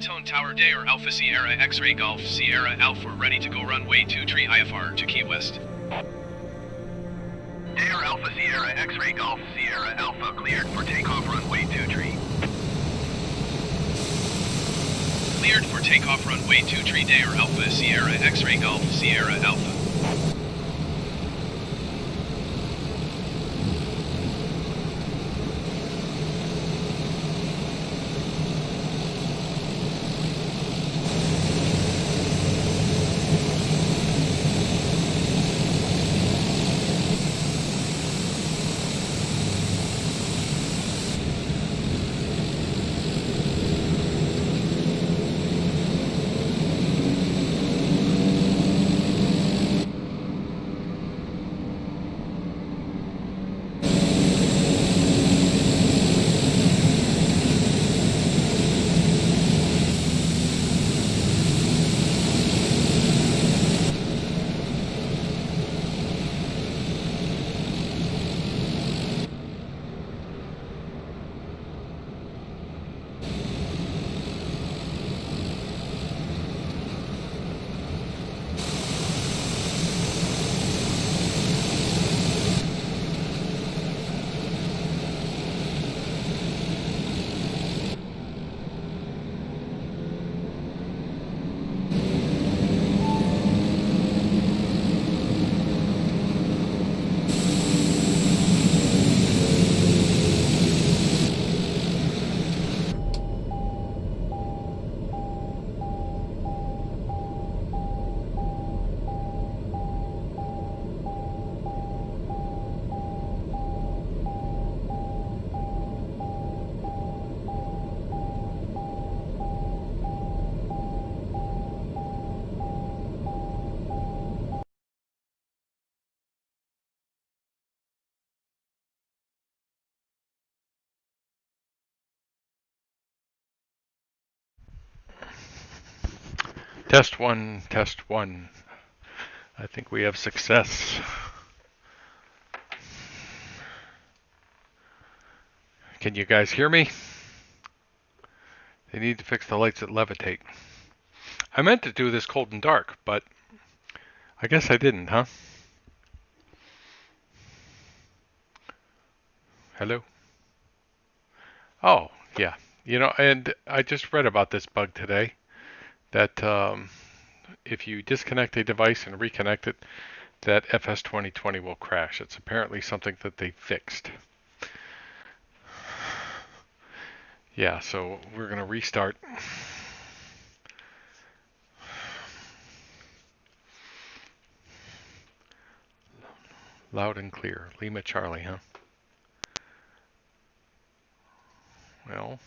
Raton Tower Dair Alpha Sierra X-Ray Golf Sierra Alpha ready to go runway 23 IFR to Key West. Dair Alpha Sierra X-Ray Golf Sierra Alpha cleared for takeoff runway 23. Cleared for takeoff runway 23 Dair Alpha Sierra X-Ray Golf Sierra Alpha. Test one, test one. I think we have success. Can you guys hear me? They need to fix the lights that levitate. I meant to do this cold and dark, but I guess I didn't, huh? Hello? Oh, yeah. You know, and I just read about this bug today, that if you disconnect a device and reconnect it, that FS2020 will crash. It's apparently something that they fixed. Yeah, so we're going to restart. Loud and clear. Lima Charlie, huh? Well,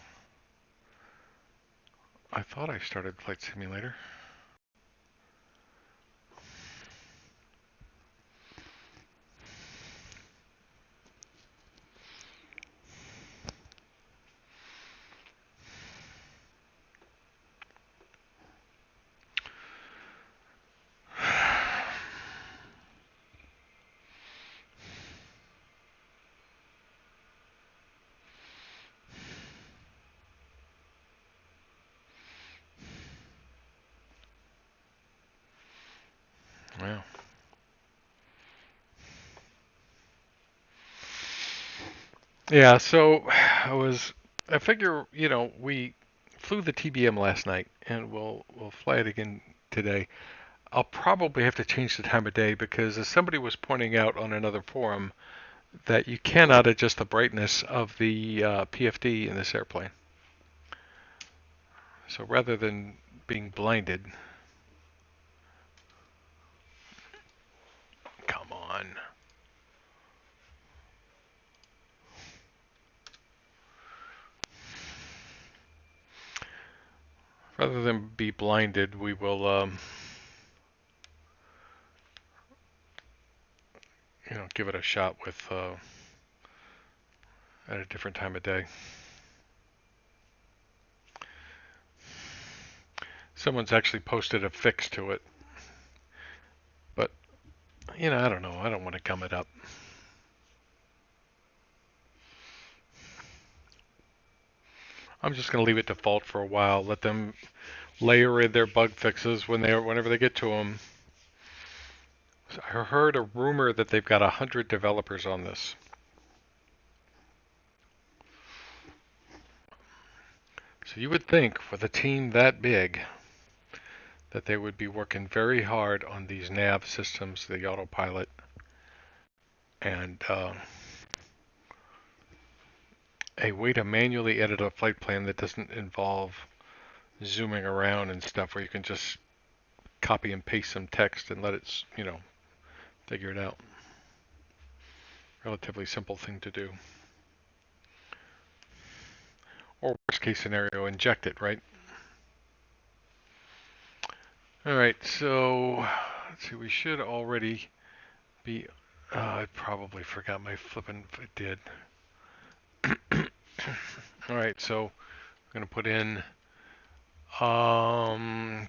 I thought I started Flight Simulator. Well. Yeah, so I figure, you know, we flew the TBM last night and we'll fly it again today. I'll probably have to change the time of day because as somebody was pointing out on another forum that you cannot adjust the brightness of the PFD in this airplane. So rather than being blinded, come on. Rather than be blinded, we will, you know, give it a shot with at a different time of day. Someone's actually posted a fix to it, but you know, I don't know. I don't want to gum it up. I'm just going to leave it default for a while. Let them layer in their bug fixes whenever they get to them. I heard a rumor that they've got 100 developers on this. So you would think with a team that big that they would be working very hard on these nav systems, the autopilot, and a way to manually edit a flight plan that doesn't involve zooming around and stuff, where you can just copy and paste some text and let it, figure it out. Relatively simple thing to do. Or worst case scenario, inject it, right? Alright, so let's see, we should already be, I probably forgot my flippin', it did. Alright, so I'm going to put in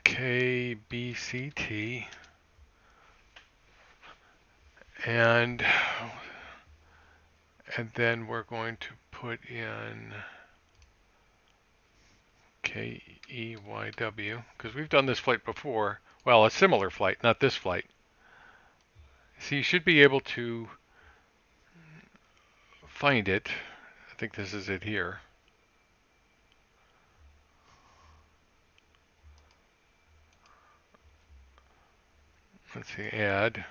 KBCT and then we're going to put in KEYW, because we've done this flight before. Well, a similar flight, not this flight. So you should be able to find it. I think this is it here. Let's see, add.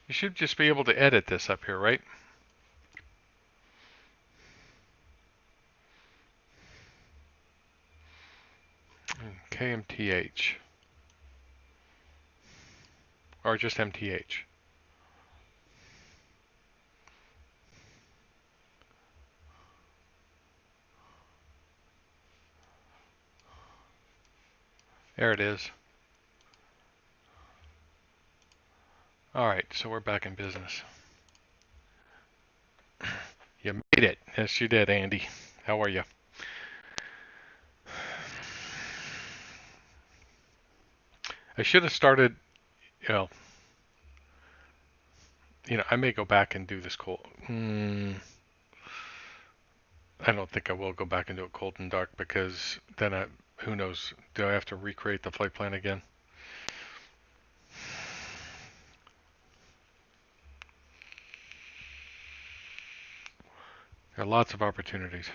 You should just be able to edit this up here, right? KMTH. Or just MTH. There it is. Alright, so we're back in business. You made it. Yes, you did, Andy. How are you? I should have started, you know, I may go back and do this cold. I don't think I will go back and do it cold and dark, because then who knows? Do I have to recreate the flight plan again? There are lots of opportunities.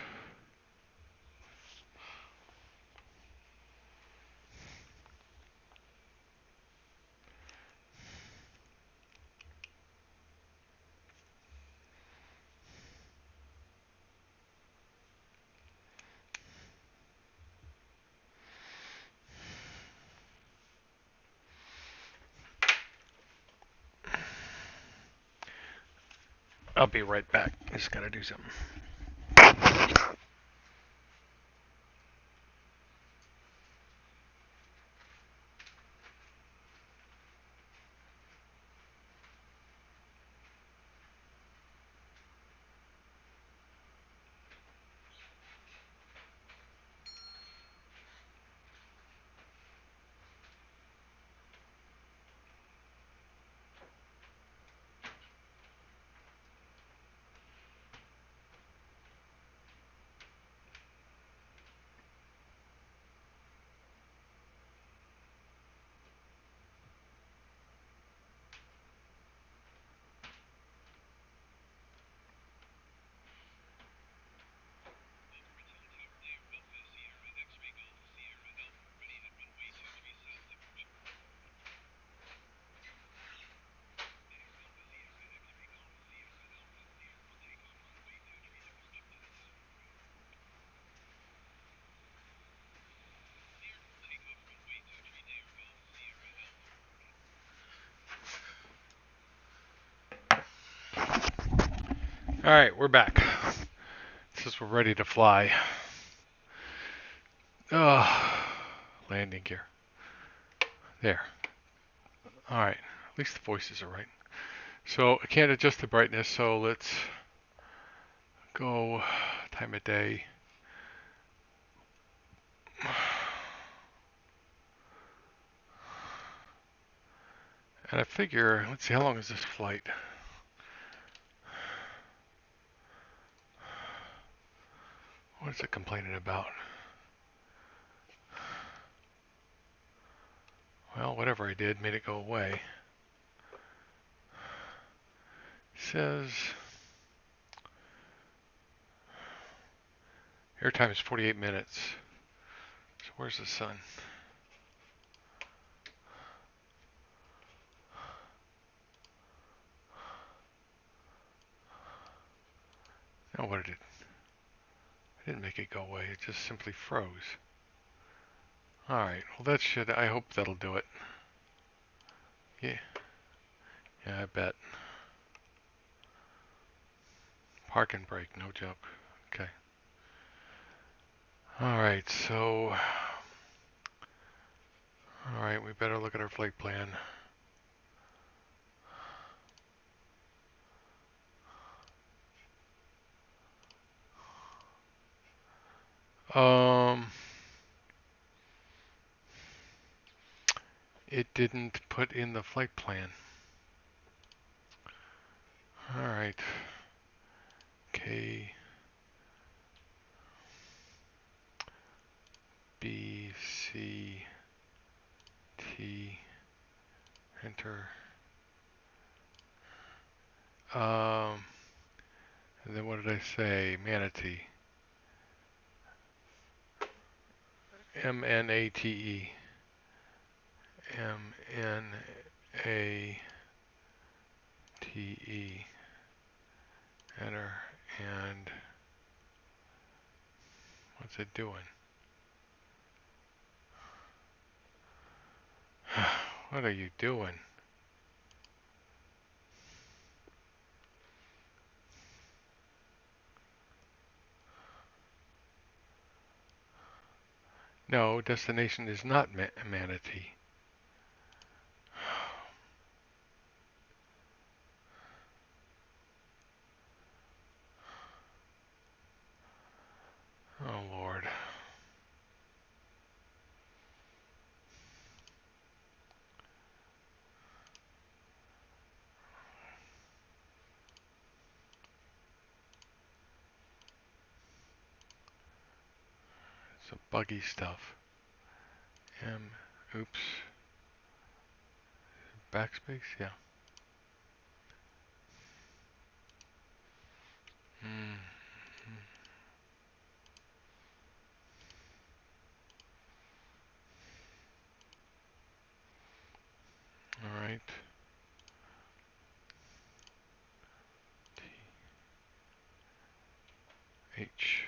I'll be right back. I just gotta do something. Alright, we're back. Since we're ready to fly. Landing gear. There. Alright, at least the voices are right. So I can't adjust the brightness, so let's go time of day. And I figure, let's see, how long is this flight? What is it complaining about? Well, whatever I did made it go away. It says airtime is 48 minutes. So where's the sun? Oh, what did it? I didn't make it go away. It just simply froze. Alright, well that should, I hope that'll do it. Yeah. Yeah, I bet. Park and brake, no joke. Okay. Alright, so... Alright, we better look at our flight plan. It didn't put in the flight plan. Alright. K... B, C, T, enter. And then what did I say? Manatee. M-N-A-T-E. M-N-A-T-E. Enter. And what's it doing? What are you doing? No, destination is not Manatee. Oh, Lord. Some buggy stuff. Oops. Backspace? Yeah. Hmm. All right. T H.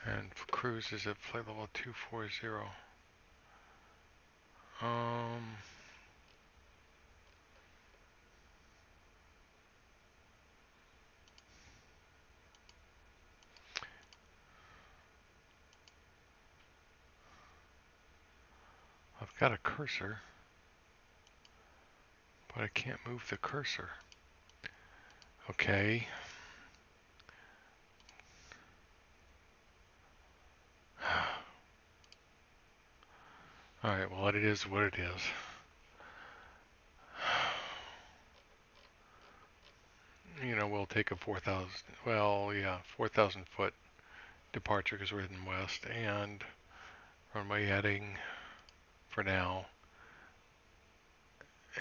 And cruise is at flight level 240. I've got a cursor, but I can't move the cursor. Okay. Alright, well it is what it is. You know, we'll take a 4,000, well, yeah, 4,000 foot departure because we're heading west, and runway heading for now.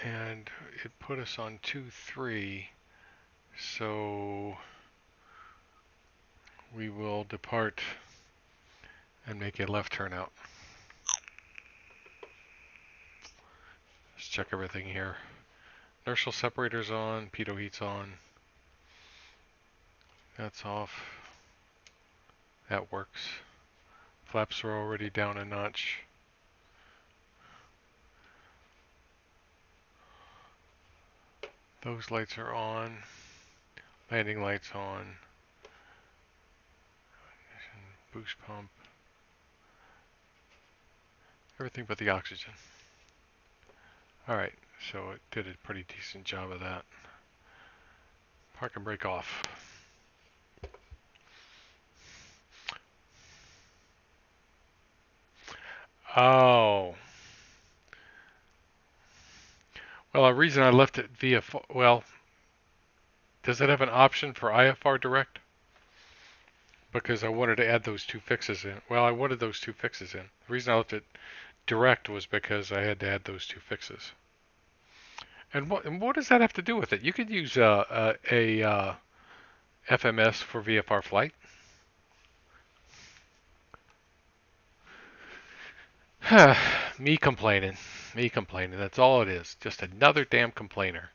And it put us on 2-3, so we will depart and make a left turn out. Let's check everything here. Inertial separator's on, pitot heat's on. That's off. That works. Flaps are already down a notch. Those lights are on. Landing lights on. Boost pump. Everything but the oxygen. Alright, so it did a pretty decent job of that. Park and brake off. Oh. Well, a reason I left it via, well, does it have an option for IFR direct? because I wanted to add those two fixes in. Well, I wanted those two fixes in. The reason I left it direct was because I had to add those two fixes. And what does that have to do with it? You could use a FMS for VFR flight. Me complaining. Me complaining. That's all it is. Just another damn complainer.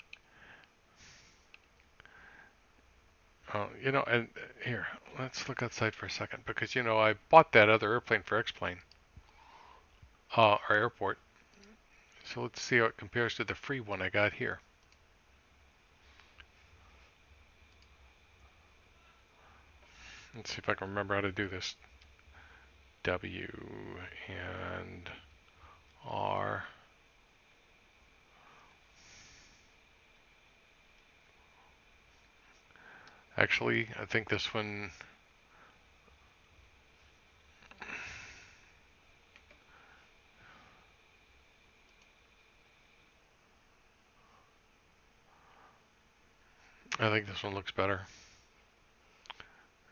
And here, let's look outside for a second because I bought that other airplane for X-plane, our airport. So let's see how it compares to the free one I got here. Let's see if I can remember how to do this. W and R. Actually, I think this one. I think this one looks better.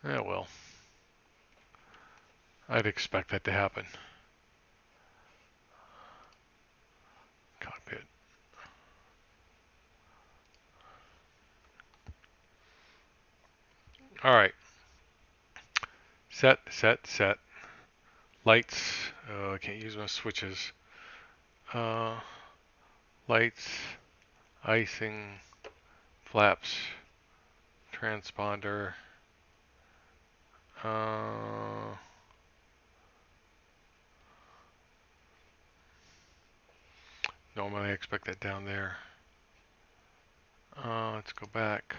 Yeah, well, I'd expect that to happen. Cockpit. All right. Set, set, set. Lights. Oh, I can't use my switches. Lights. Icing. Flaps. Transponder. Normally I expect that down there. Let's go back.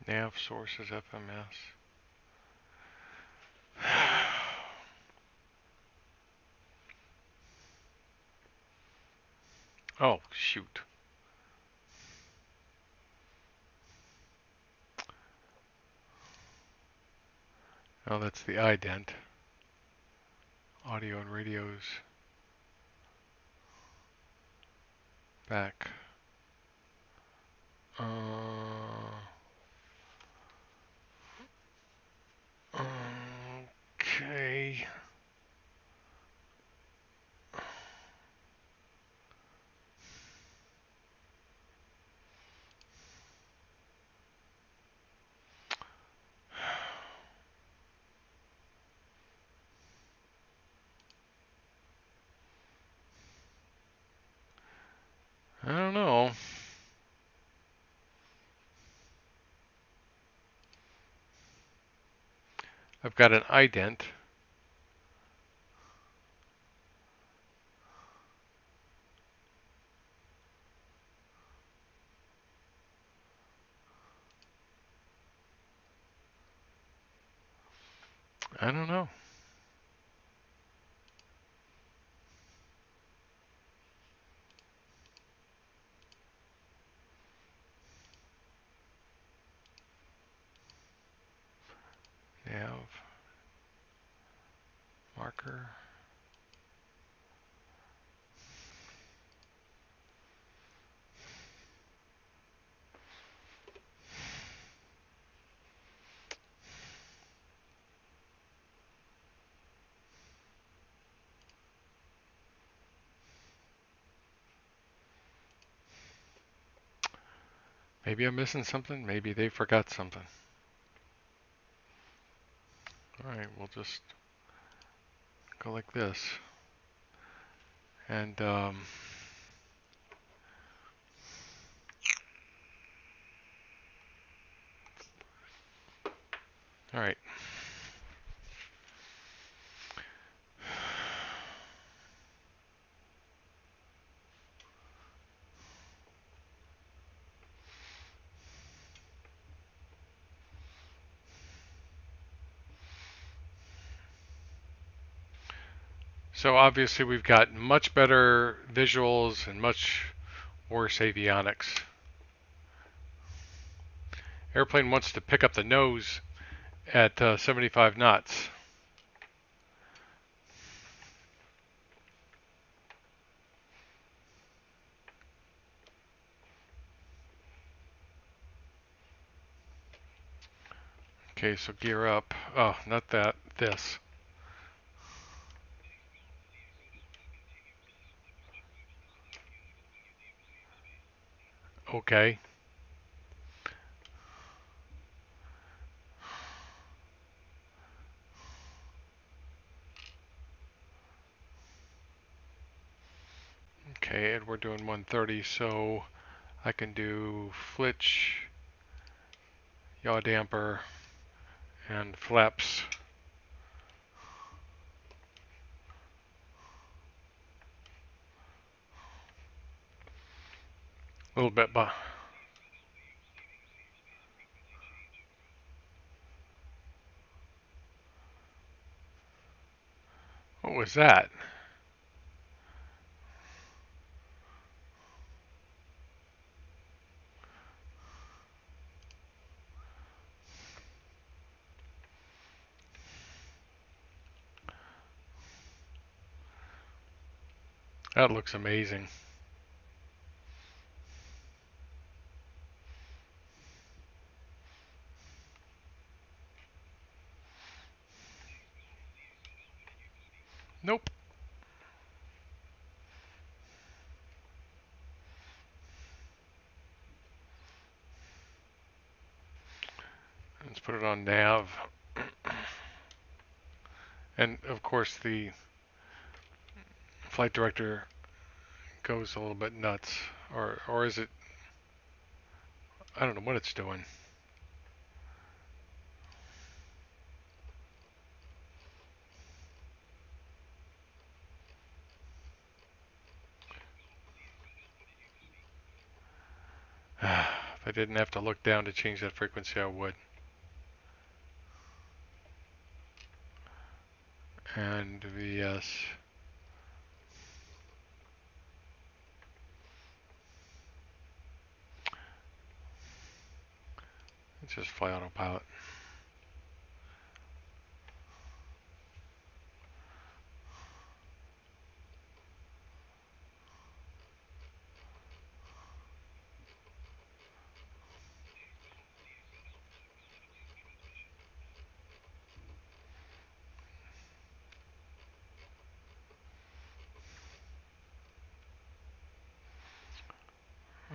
Nav sources FMS. Oh, shoot. Oh, that's the ident. Audio and radios. Back. Okay. I don't know. I've got an ident. I don't know. Nav. Marker. Maybe I'm missing something. Maybe they forgot something. Alright, we'll just go like this. And, alright. So obviously we've got much better visuals and much worse avionics. Airplane wants to pick up the nose at 75 knots. Okay, so gear up. Oh, not that. This. Okay. Okay, and we're doing 130, so I can do flitch, yaw damper, and flaps. A little bit, but what was that? That looks amazing. Nope. Let's put it on nav. And of course the flight director goes a little bit nuts. Or is it, I don't know what it's doing. If I didn't have to look down to change that frequency, I would. And VS. Let's just fly autopilot.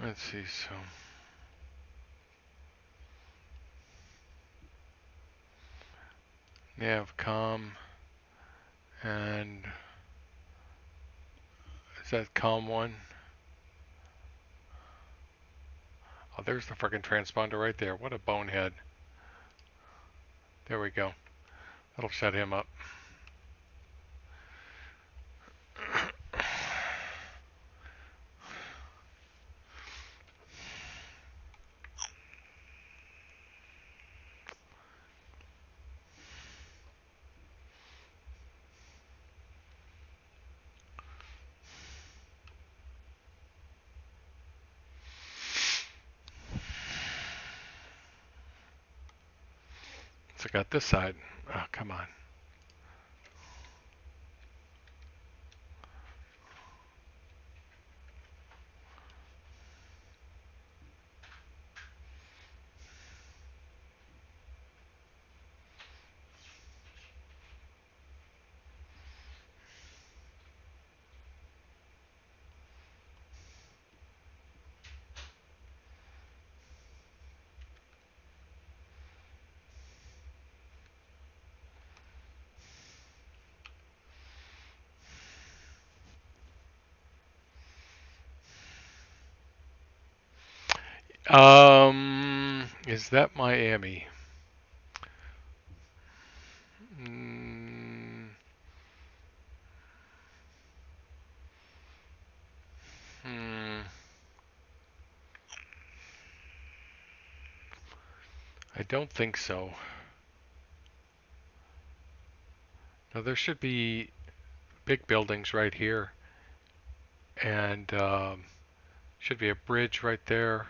Let's see, so nav com, and is that com one? Oh, there's the frickin' transponder right there. What a bonehead. There we go. That'll shut him up. So I got this side. Oh, come on. Is that Miami? Mm, hmm. I don't think so. Now there should be big buildings right here, and should be a bridge right there.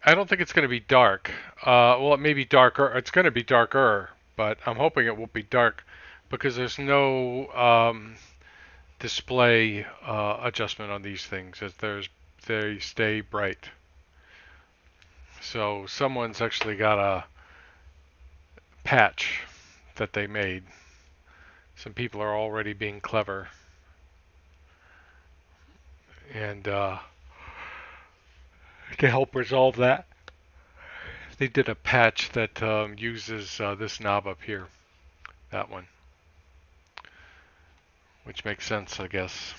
I don't think it's going to be dark. Well, it may be darker. It's going to be darker, but I'm hoping it won't be dark because there's no display adjustment on these things. They stay bright. So someone's actually got a patch that they made. Some people are already being clever, and to help resolve that, they did a patch that uses this knob up here, that one, which makes sense, I guess.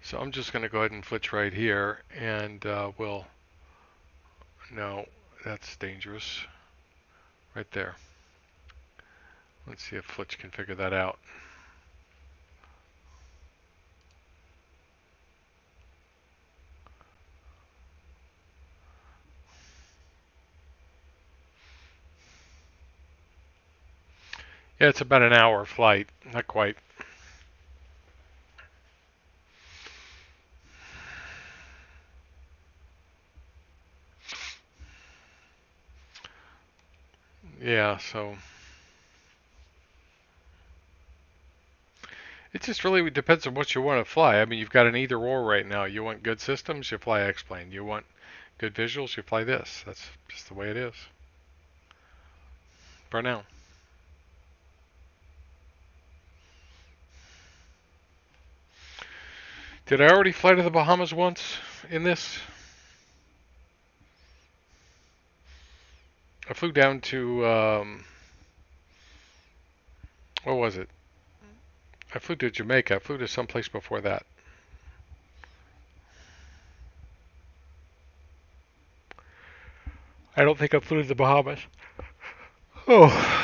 So I'm just going to go ahead and flitch right here, and no, that's dangerous, right there. Let's see if Flitch can figure that out. Yeah, it's about an hour flight, not quite. Yeah, so it just really depends on what you want to fly. I mean, you've got an either or right now. You want good systems, you fly X-Plane. You want good visuals, you fly this. That's just the way it is for now. Did I already fly to the Bahamas once in this? I flew down to, what was it? I flew to Jamaica. I flew to someplace before that. I don't think I flew to the Bahamas. Oh.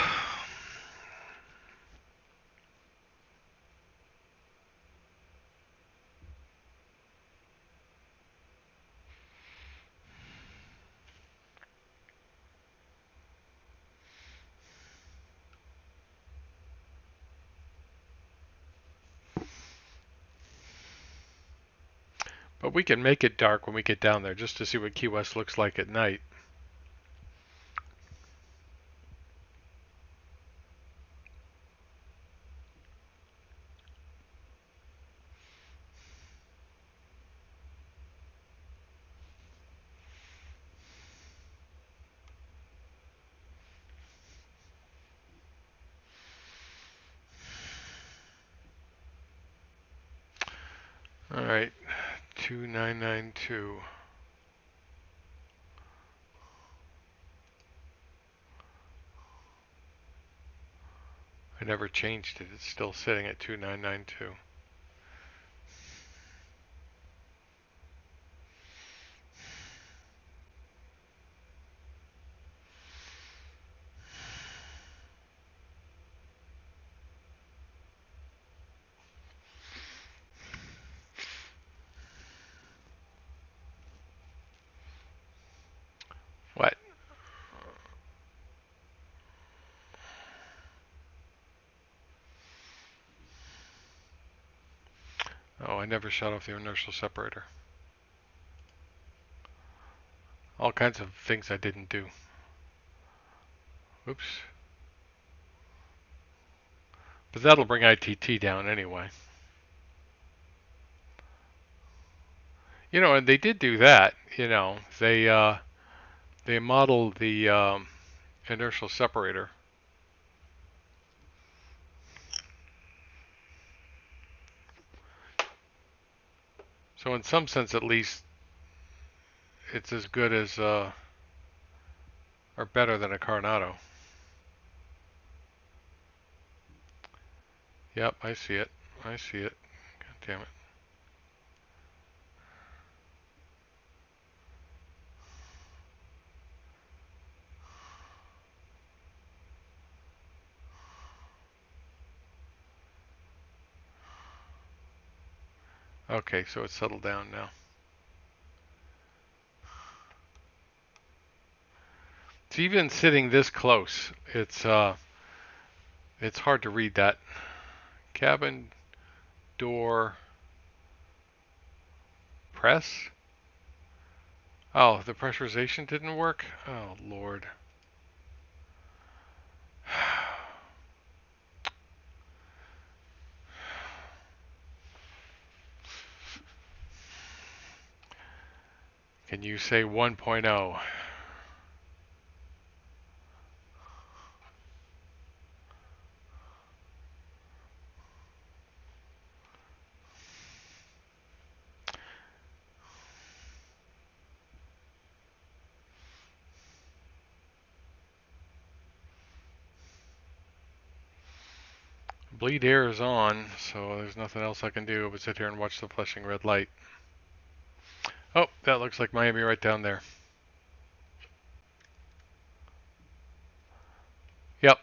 But we can make it dark when we get down there just to see what Key West looks like at night. All right, 2992. I never changed it. It's still sitting at 2992. What? Oh, I never shut off the inertial separator. All kinds of things I didn't do. Oops. But that'll bring ITT down anyway. You know, and they did do that. You know, they modeled the inertial separator. So in some sense, at least, it's as good as or better than a Coronado. Yep, I see it. I see it. God damn it. Okay, so it's settled down now. It's even sitting this close. It's hard to read that. Cabin door press. Oh, the pressurization didn't work? Oh, Lord. Can you say 1.0? Bleed air is on, so there's nothing else I can do but sit here and watch the flashing red light. Oh, that looks like Miami right down there. Yep,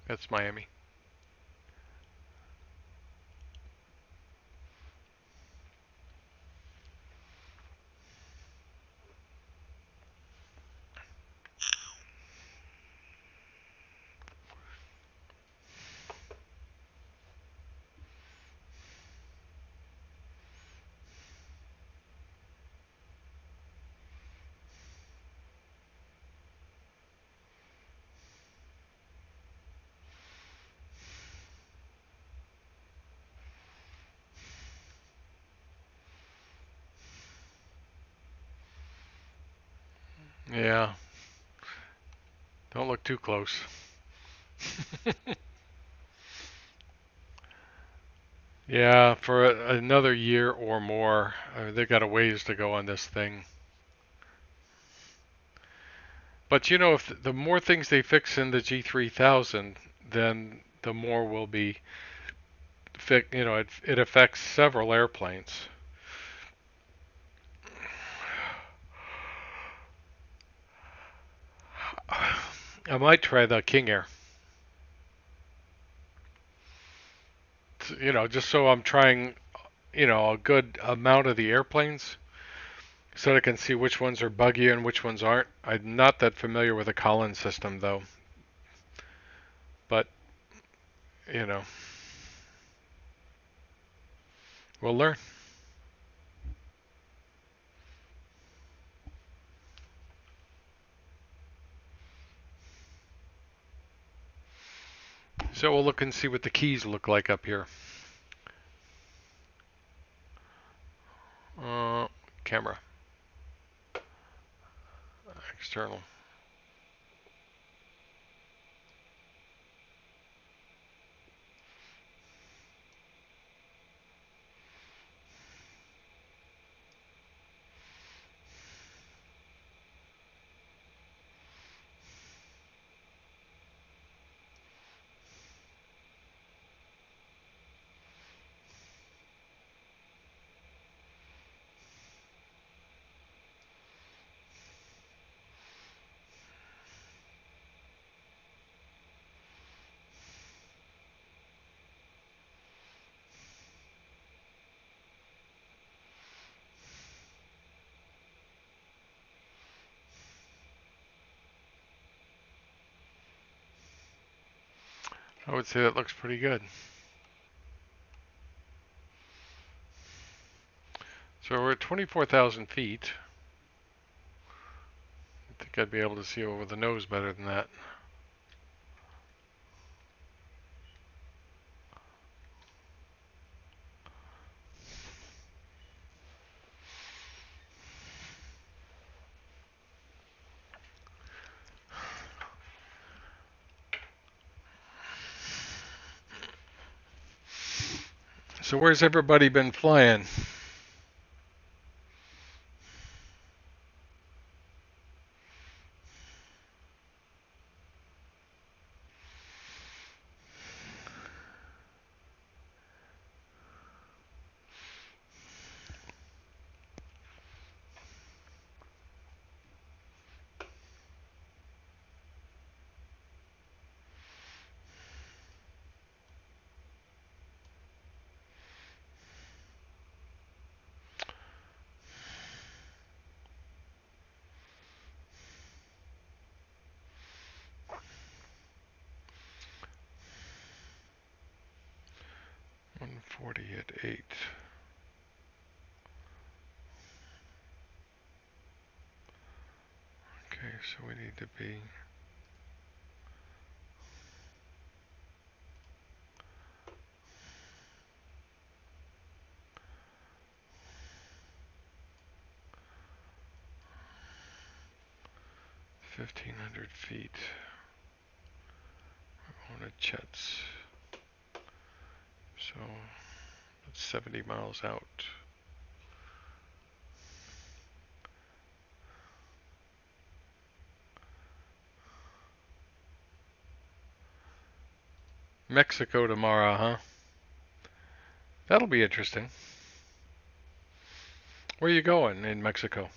that's Miami. Yeah, don't look too close. Yeah, for another year or more, they got a ways to go on this thing. But you know, if the more things they fix in the G3000, then the more will be you know, it affects several airplanes. I might try the King Air. You know, just so I'm trying, you know, a good amount of the airplanes so that I can see which ones are buggy and which ones aren't. I'm not that familiar with the Collins system though, but you know, we'll learn. So we'll look and see what the keys look like up here. Uh, Camera, external. I would say that looks pretty good. So we're at 24,000 feet. I think I'd be able to see over the nose better than that. So where's everybody been flying? 140 at 8. Okay, so we need to be 1,500 feet. We're on a Chet's. So that's 70 miles out. Mexico tomorrow, huh? That'll be interesting. Where are you going in Mexico?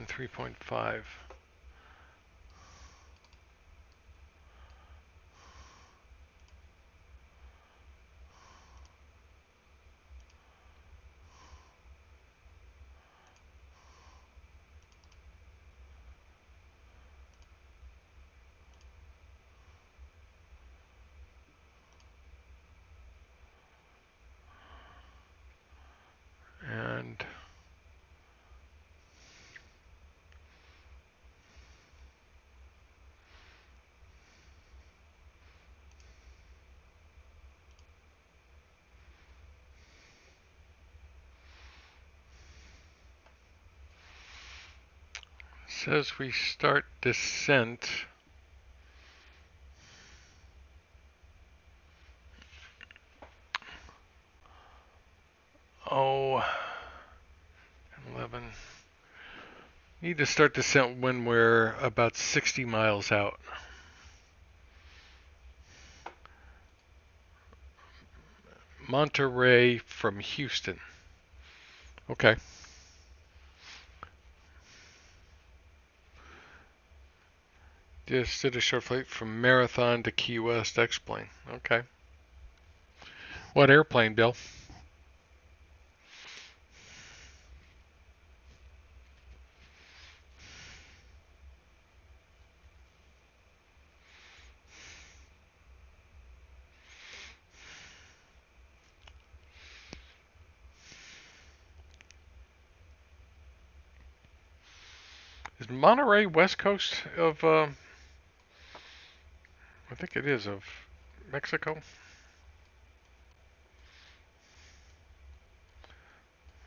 3.5. And says we start descent. Oh, 11. Need to start descent when we're about 60 miles out. Monterey from Houston. Okay. Just did a short flight from Marathon to Key West X-plane. Okay. What airplane, Bill? Is Monterey west coast of, I think it is, of Mexico?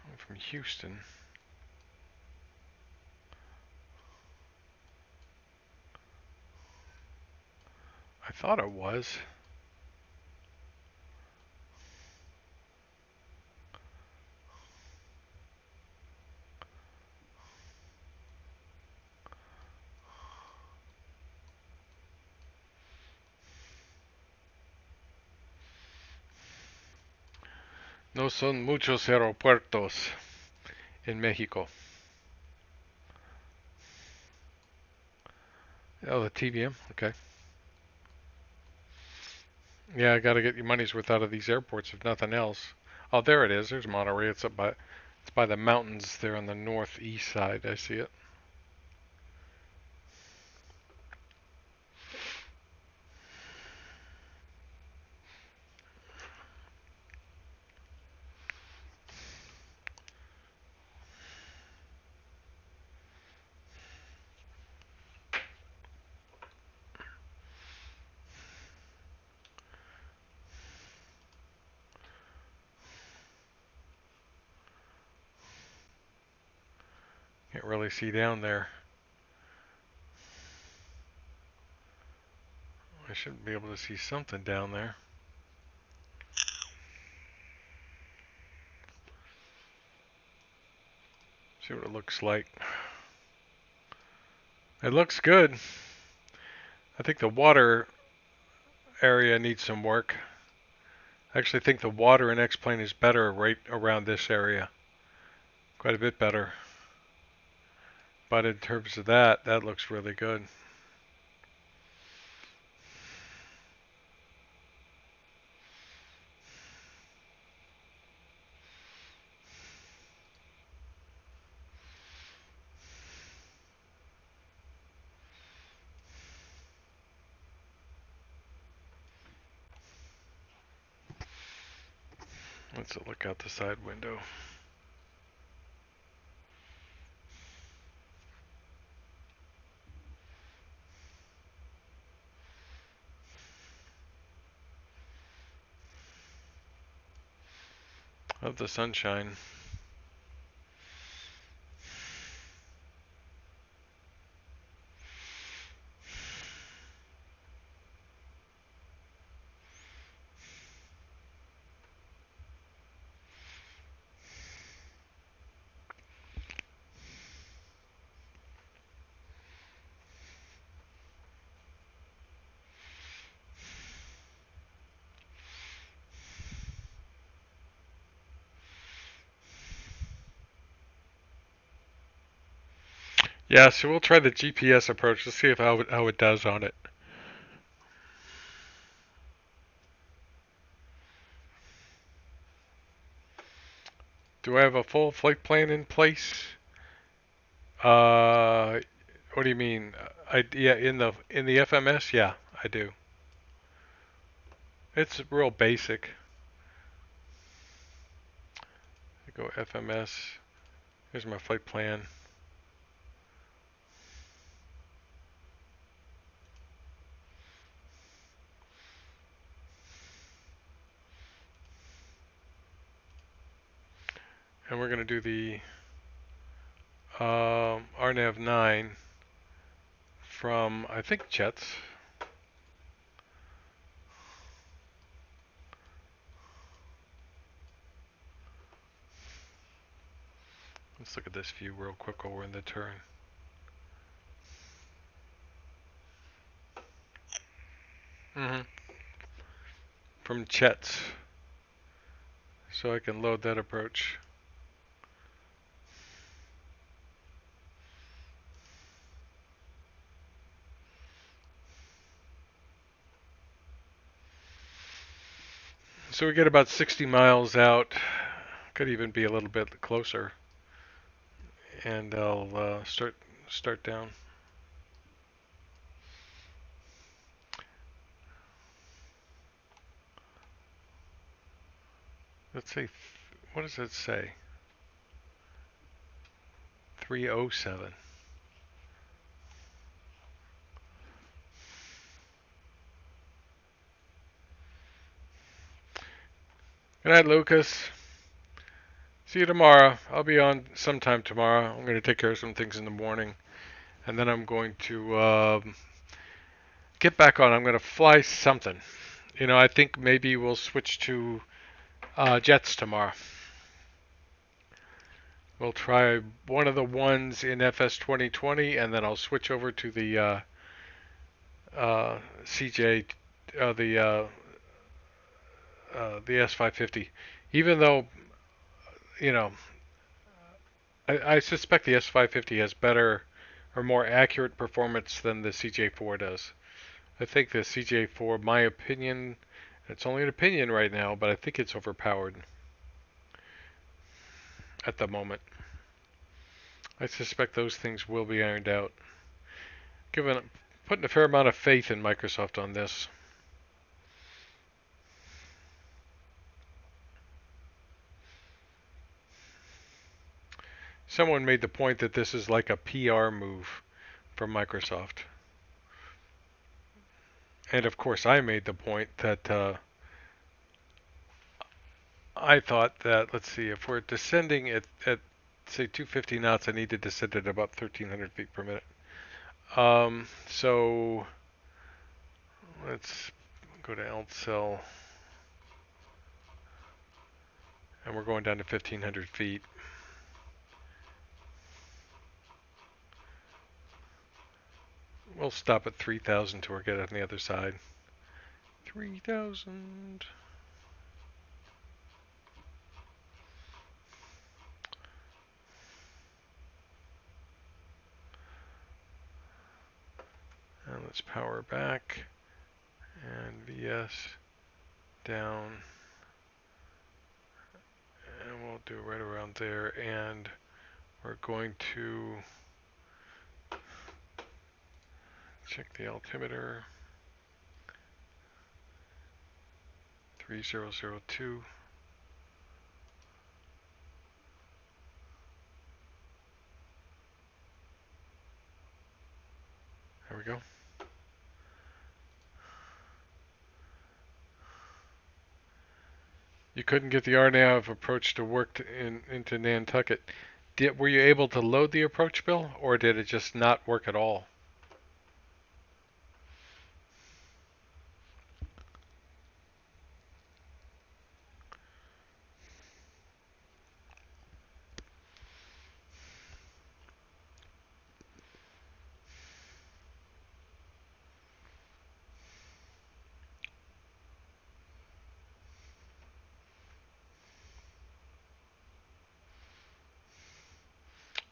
I'm from Houston. I thought it was. No son muchos aeropuertos in Mexico. Oh, the TBM? Okay. Yeah, I gotta get your money's worth out of these airports, if nothing else. Oh, there it is. There's Monterey. It's by the mountains there on the northeast side. I see it. Can't really see down there. I should be able to see something down there. See what it looks like. It looks good. I think the water area needs some work. I actually think the water in X-plane is better right around this area. Quite a bit better. But in terms of that looks really good. Let's look out the side window. Of the sunshine. Yeah, so we'll try the GPS approach to see how it does on it. Do I have a full flight plan in place? Uh, what do you mean? Yeah, in the FMS, yeah, I do. It's real basic. I go FMS. Here's my flight plan. And we're going to do the RNAV 9 from, I think, Jets. Let's look at this view real quick while we're in the turn. From Jets. So I can load that approach. So we get about 60 miles out. Could even be a little bit closer. And I'll start down. Let's say, what does it say? 307. Good night, Lucas. See you tomorrow. I'll be on sometime tomorrow. I'm going to take care of some things in the morning. And then I'm going to get back on. I'm going to fly something. You know, I think maybe we'll switch to jets tomorrow. We'll try one of the ones in FS2020, and then I'll switch over to the CJ, the S550. Even though, you know, I suspect the S550 has better or more accurate performance than the CJ4 does. I think the CJ4, my opinion, it's only an opinion right now, but I think it's overpowered at the moment. I suspect those things will be ironed out. Putting a fair amount of faith in Microsoft on this. Someone made the point that this is like a PR move from Microsoft. And of course, I made the point that I thought that, let's see, if we're descending at say 250 knots, I need to descend at about 1,300 feet per minute. So let's go to LCL, and we're going down to 1,500 feet. We'll stop at 3,000 till we get on the other side. 3,000. And let's power back. And VS down. And we'll do right around there. And we're going to check the altimeter. 3002. There we go. You couldn't get the RNAV approach to work into Nantucket. Were you able to load the approach, Bill, or did it just not work at all?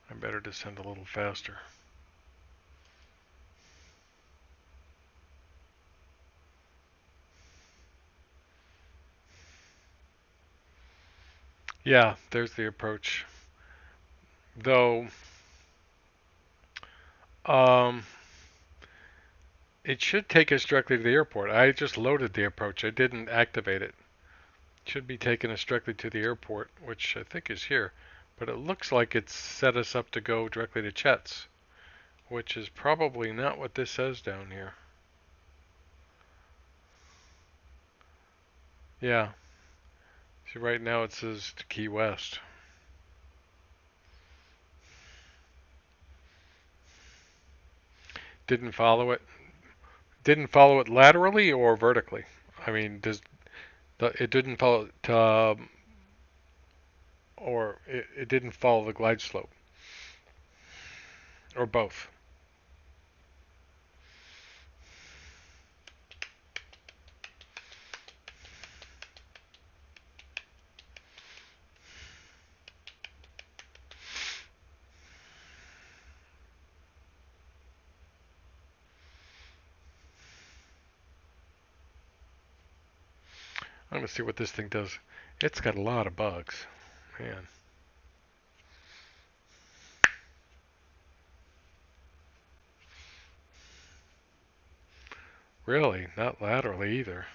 I better descend a little faster. Yeah, there's the approach. Though, um, it should take us directly to the airport. I just loaded the approach. I didn't activate it. It should be taking us directly to the airport, which I think is here. But it looks like it's set us up to go directly to Chet's, which is probably not what this says down here. Yeah. See, right now it says to Key West. Didn't follow it. Didn't follow it laterally or vertically. I mean, it didn't follow it, or it didn't follow the glide slope, or both. I'm gonna see what this thing does. It's got a lot of bugs, man. Really, not laterally either,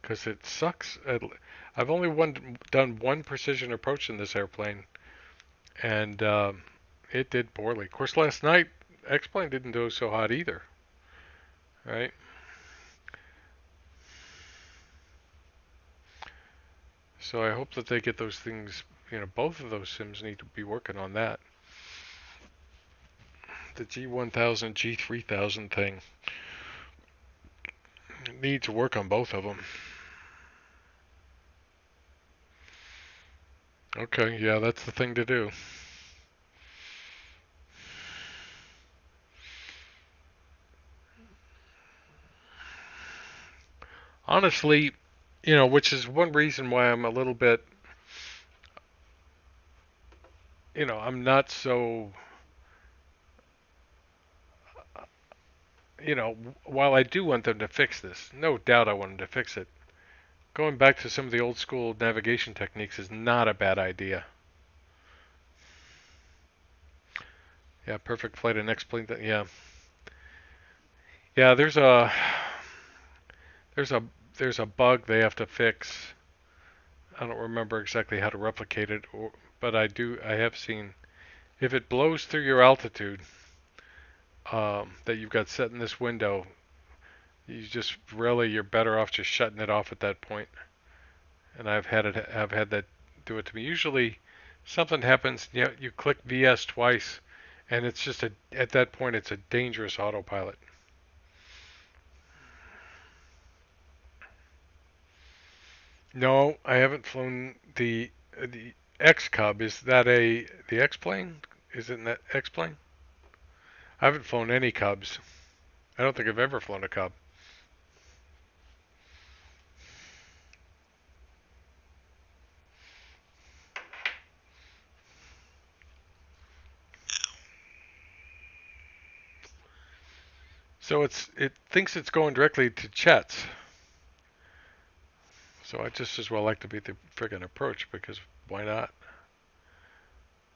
because it sucks. I've only done one precision approach in this airplane, and it did poorly. Of course, last night X-plane didn't do so hot either, right? So I hope that they get those things. Both of those sims need to be working on that. The G1000, G3000 thing needs work on both of them. Okay, yeah, that's the thing to do. Honestly, which is one reason why I'm a little bit, I'm not so, while I do want them to fix this, no doubt I want them to fix it. Going back to some of the old school navigation techniques is not a bad idea. Yeah, perfect flight and X-plane. Yeah, yeah. There's a there's a bug they have to fix. I don't remember exactly how to replicate it, but I have seen if it blows through your altitude that you've got set in this window, you're better off just shutting it off at that point. And I've had that do it to me. Usually, something happens. You click VS twice, and it's just at that point it's a dangerous autopilot. No, I haven't flown the X Cub. Is that the X plane? Is it that X plane? I haven't flown any Cubs. I don't think I've ever flown a Cub. So it thinks it's going directly to Chet's. So I just as well like to beat the friggin' approach because why not?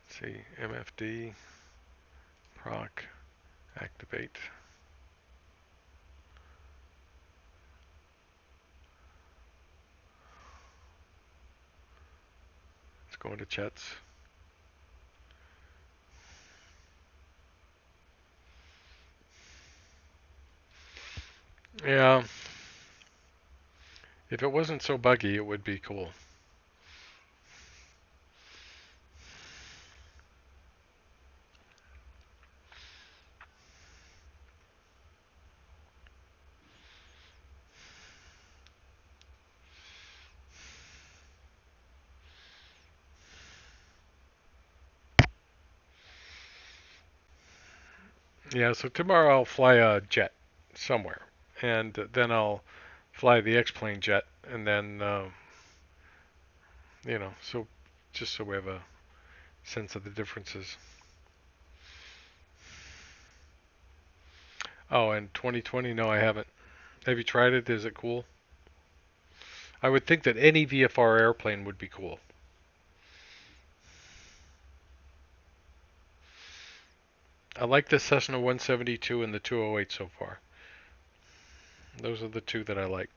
Let's see, MFD, proc, activate. It's going to Chet's. Yeah, if it wasn't so buggy, it would be cool. Yeah, so tomorrow I'll fly a jet somewhere, and then I'll fly the X-plane jet, and then so just so we have a sense of the differences. Oh, and 2020? No, I haven't. Have you tried it? Is it cool? I would think that any VFR airplane would be cool. I like the Cessna 172 and the 208 so far. Those are the two that I like.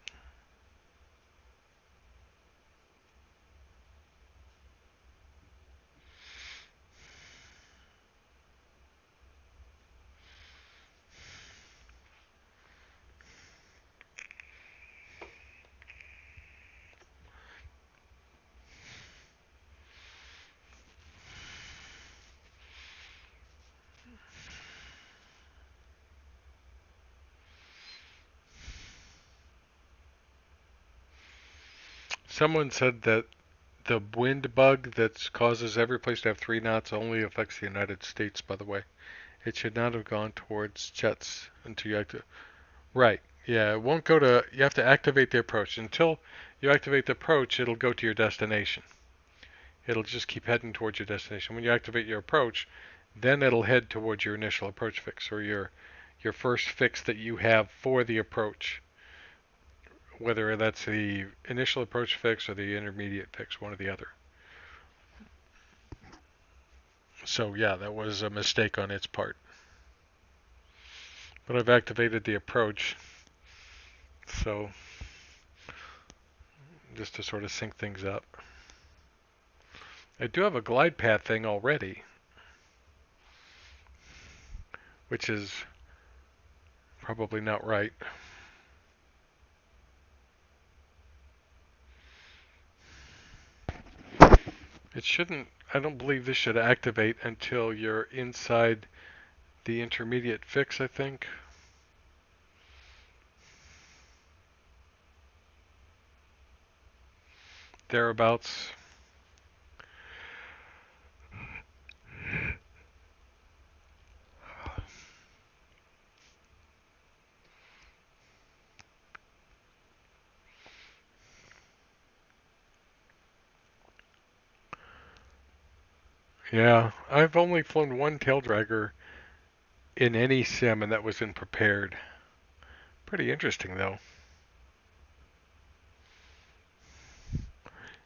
Someone said that the wind bug that causes every place to have 3 knots only affects the United States, by the way. It should not have gone towards jets until you activate. Right. Yeah, it won't go to. You have to activate the approach. Until you activate the approach, it'll go to your destination. It'll just keep heading towards your destination. When you activate your approach, then it'll head towards your initial approach fix or your first fix that you have for the approach. Whether that's the initial approach fix or the intermediate fix, one or the other. So yeah, that was a mistake on its part. But I've activated the approach, so just to sort of sync things up. I do have a glide path thing already, which is probably not right. It shouldn't, I don't believe this should activate until you're inside the intermediate fix, I think. Thereabouts. Yeah, I've only flown one tail dragger in any sim, and that was in prepared. Pretty interesting, though.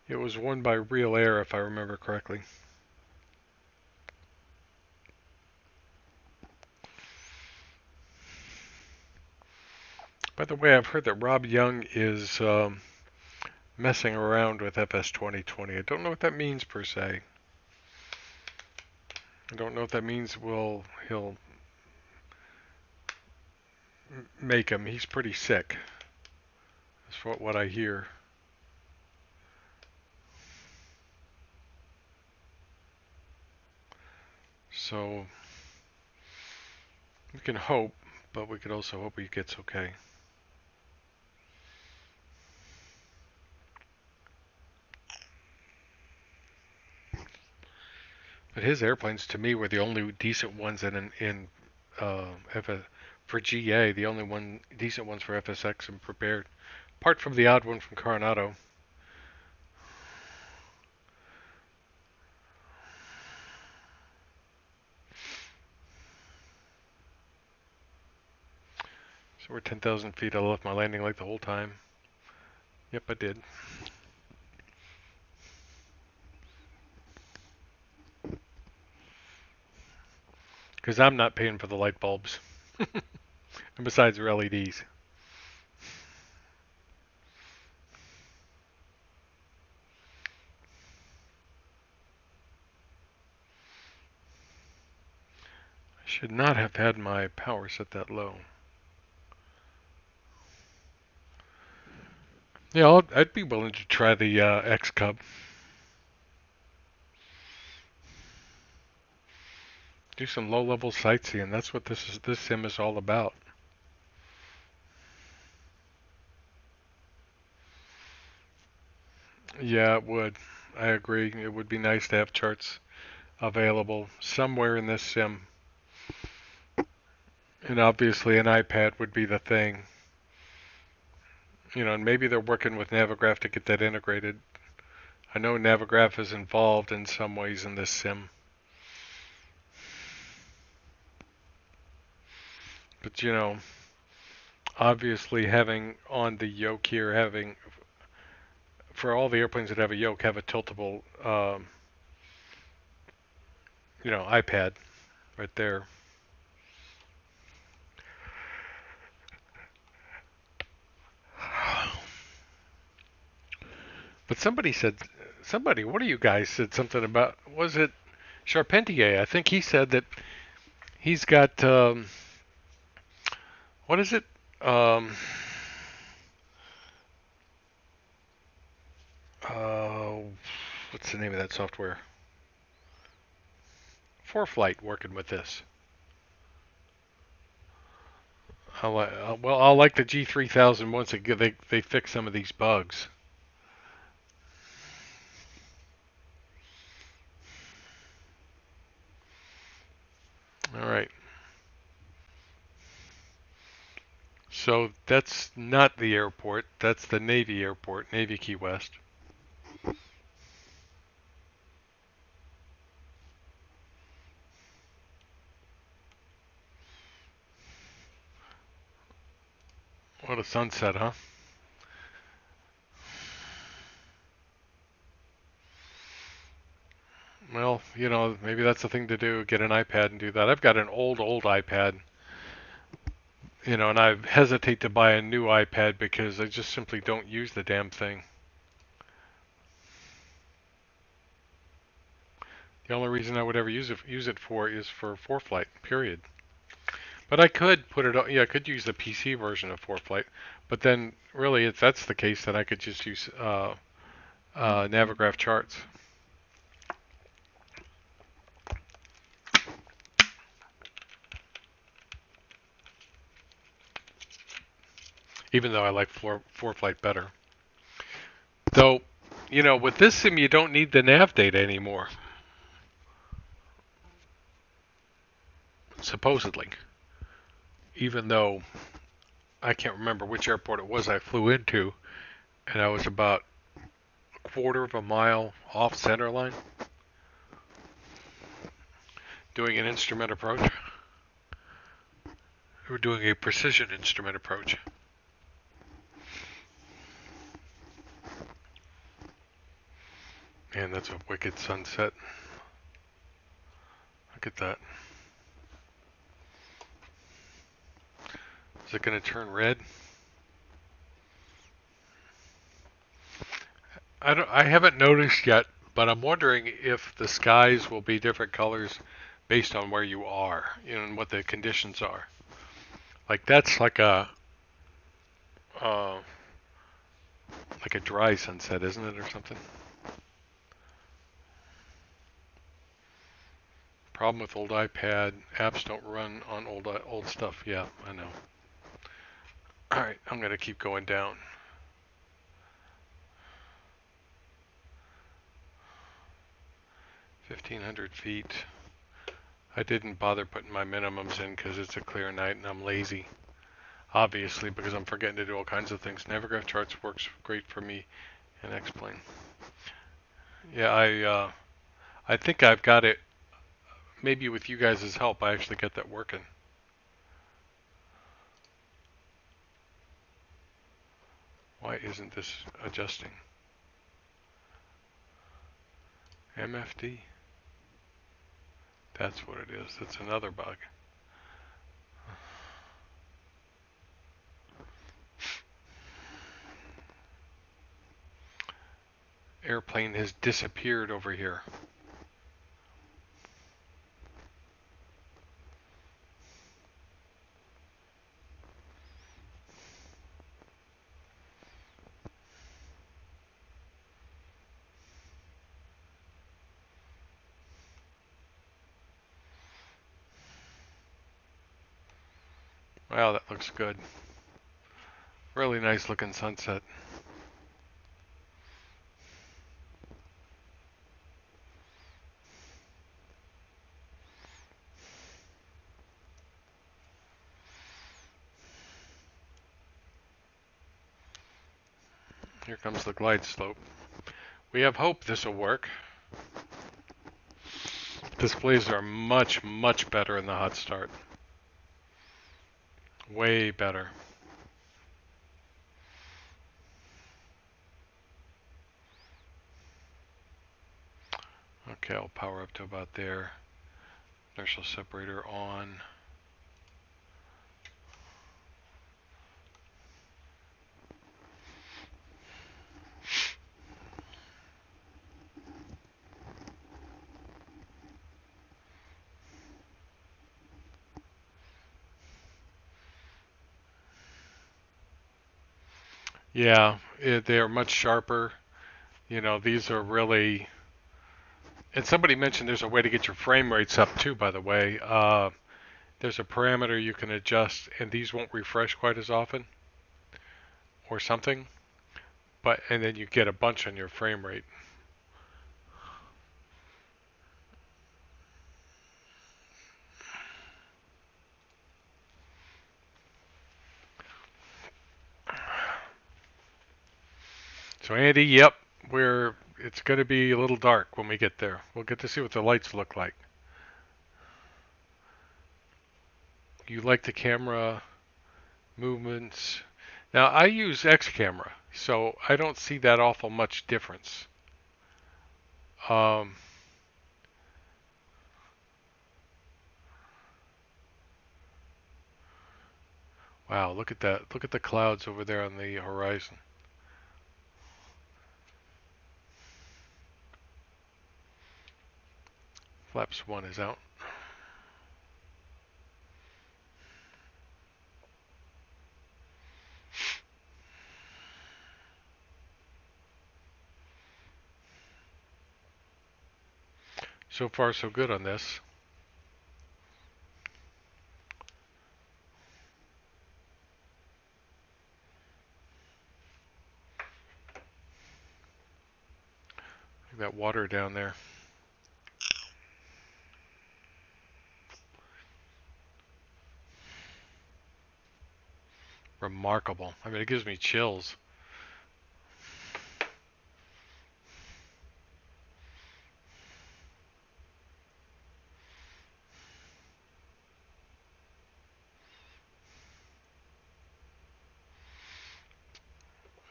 It was won by Real Air, if I remember correctly. By the way, I've heard that Rob Young is messing around with FS2020. I don't know what that means per se. I don't know if that means he'll make him. He's pretty sick. That's what I hear. So we can hope, but we could also hope he gets okay. But his airplanes, to me, were the only decent ones in for GA. The only one decent ones for FSX and prepared, apart from the odd one from Coronado. So we're 10,000 feet. I left my landing light the whole time. Yep, I did. Because I'm not paying for the light bulbs. And besides, they're LEDs. I should not have had my power set that low. Yeah, I'd be willing to try the X Cub. Do some low-level sightseeing. That's what this sim is all about. Yeah, it would. I agree. It would be nice to have charts available somewhere in this sim. And obviously an iPad would be the thing. And maybe they're working with Navigraph to get that integrated. I know Navigraph is involved in some ways in this sim. But obviously having on the yoke here, having for all the airplanes that have a yoke, have a tiltable, iPad right there. But one of you guys said something about, was it Charpentier? I think he said that he's got, what is it? Um, uh, what's the name of that software? ForeFlight working with this. I'll like the G3000 once they fix some of these bugs. All right. So that's not the airport. That's the Navy airport, Navy Key West. What a sunset, huh? Well, maybe that's the thing to do, get an iPad and do that. I've got an old iPad, and I hesitate to buy a new iPad because I just simply don't use the damn thing. The only reason I would ever use it for is for ForeFlight, period. But I could put it on, yeah, I could use the PC version of ForeFlight, but then really if that's the case, then I could just use Navigraph charts. Even though I like ForeFlight better. Though, with this sim you don't need the nav data anymore. Supposedly. Even though I can't remember which airport it was I flew into, and I was about a quarter of a mile off center line doing an instrument approach. We were doing a precision instrument approach. Man, that's a wicked sunset. Look at that. Is it going to turn red? I haven't noticed yet, but I'm wondering if the skies will be different colors based on where you are, and what the conditions are. Like that's uh, like a dry sunset, isn't it, or something? Problem with old iPad, apps don't run on old stuff. Yeah, I know. All right, I'm gonna keep going down. 1,500 feet. I didn't bother putting my minimums in because it's a clear night and I'm lazy. Obviously, because I'm forgetting to do all kinds of things. Navigraph charts works great for me in X-Plane. Yeah, I think I've got it. Maybe with you guys' help, I actually get that working. Why isn't this adjusting? MFD. That's what it is. That's another bug. Airplane has disappeared over here. Wow, that looks good. Really nice looking sunset. Here comes the glide slope. We have hope this will work. Displays are much, much better in the hot start. Way better. Okay, I'll power up to about there. Inertial separator on. Yeah, they are much sharper. You know, these are really. And somebody mentioned there's a way to get your frame rates up too, by the way. There's a parameter you can adjust, and these won't refresh quite as often, or something. And then you get a bunch on your frame rate. So Andy, yep, it's going to be a little dark when we get there. We'll get to see what the lights look like. You like the camera movements? Now I use X camera, so I don't see that awful much difference. Um, wow, look at that. Look at the clouds over there on the horizon. Flaps 1 is out. So far, so good on this. Look at that water down there. Remarkable. I mean, it gives me chills.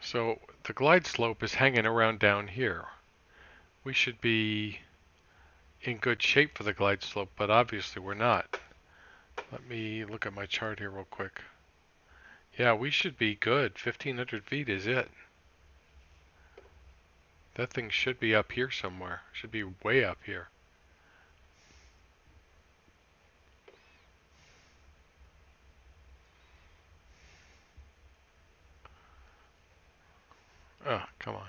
So the glide slope is hanging around down here. We should be in good shape for the glide slope, but obviously we're not. Let me look at my chart here real quick. Yeah, we should be good. 1,500 feet is it. That thing should be up here somewhere. Should be way up here. Oh, come on.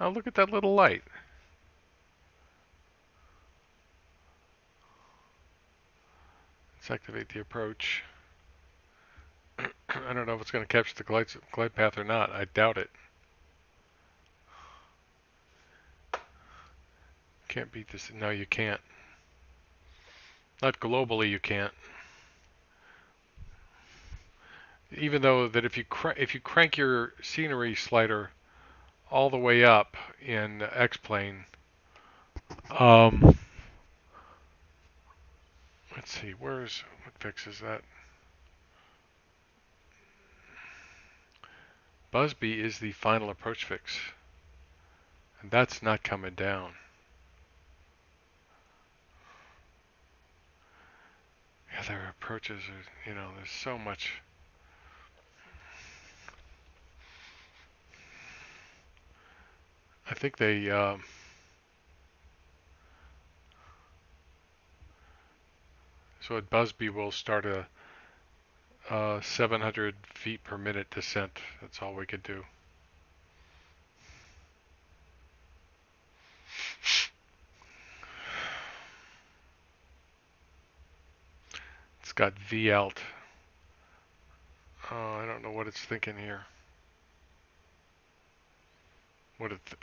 Oh, look at that little light. Let's activate the approach. I don't know if it's going to capture the glide path or not. I doubt it. Can't beat this. No, you can't. Not globally, you can't. Even though that if you crank your scenery slider all the way up in X-plane, let's see, what fixes that? Busby is the final approach fix, and that's not coming down. Yeah, their approaches are, you know, there's so much. I think they, so at Busby we'll start a 700 feet per minute descent. That's all we could do. got V out. I don't know what it's thinking here.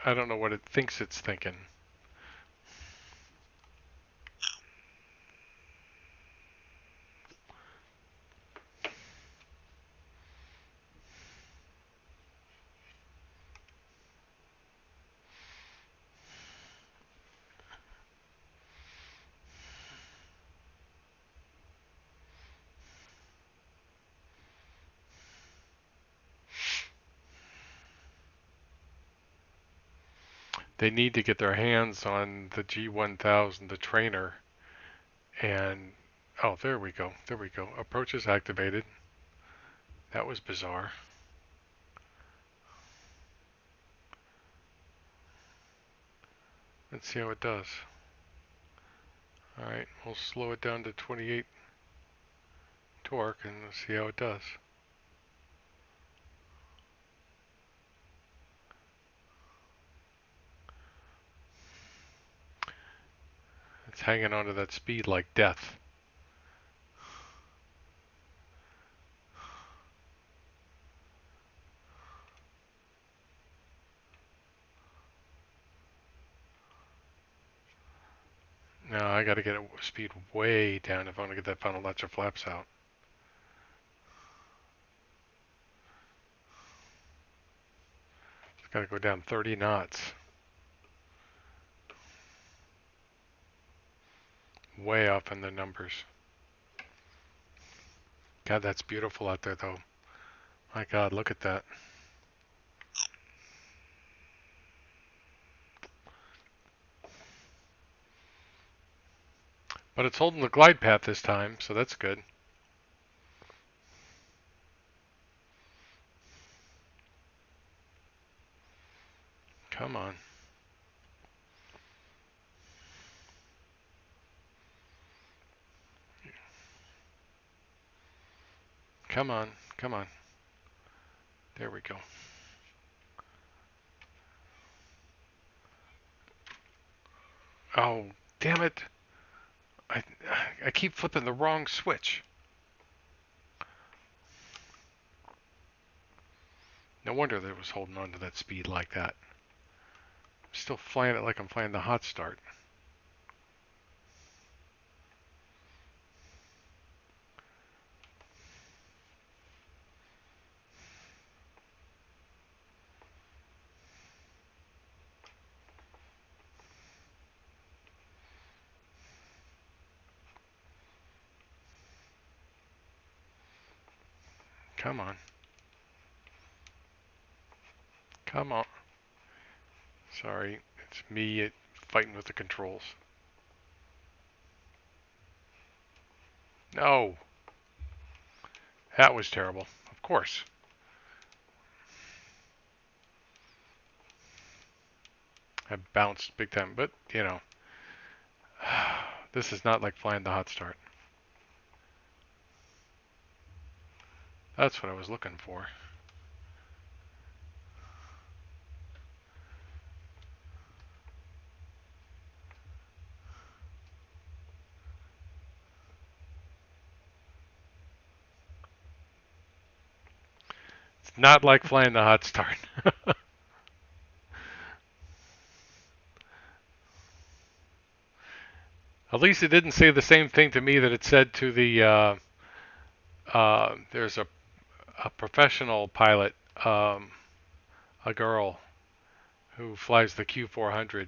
I don't know what it thinks it's thinking. They need to get their hands on the G1000, the trainer, and oh, there we go. There we go. Approach is activated. That was bizarre. Let's see how it does. Alright, we'll slow it down to 28 torque and let's see how it does. It's hanging onto that speed like death. Now I gotta get speed way down if I want to get that final latch of flaps out. It's gotta go down 30 knots. Way up in the numbers. God, that's beautiful out there though. My God, look at that. But it's holding the glide path this time, so that's good. Come on. Come on. Come on. There we go. Oh, damn it. I keep flipping the wrong switch. No wonder that it was holding on to that speed like that. I'm still flying it like I'm flying the hot start. Come on. Come on. Sorry, it's me fighting with the controls. No. That was terrible. Of course. I bounced big time, but, you know. This is not like flying the hot start. That's what I was looking for. It's not like flying the hot start. At least it didn't say the same thing to me that it said to the, there's a professional pilot, a girl who flies the Q400,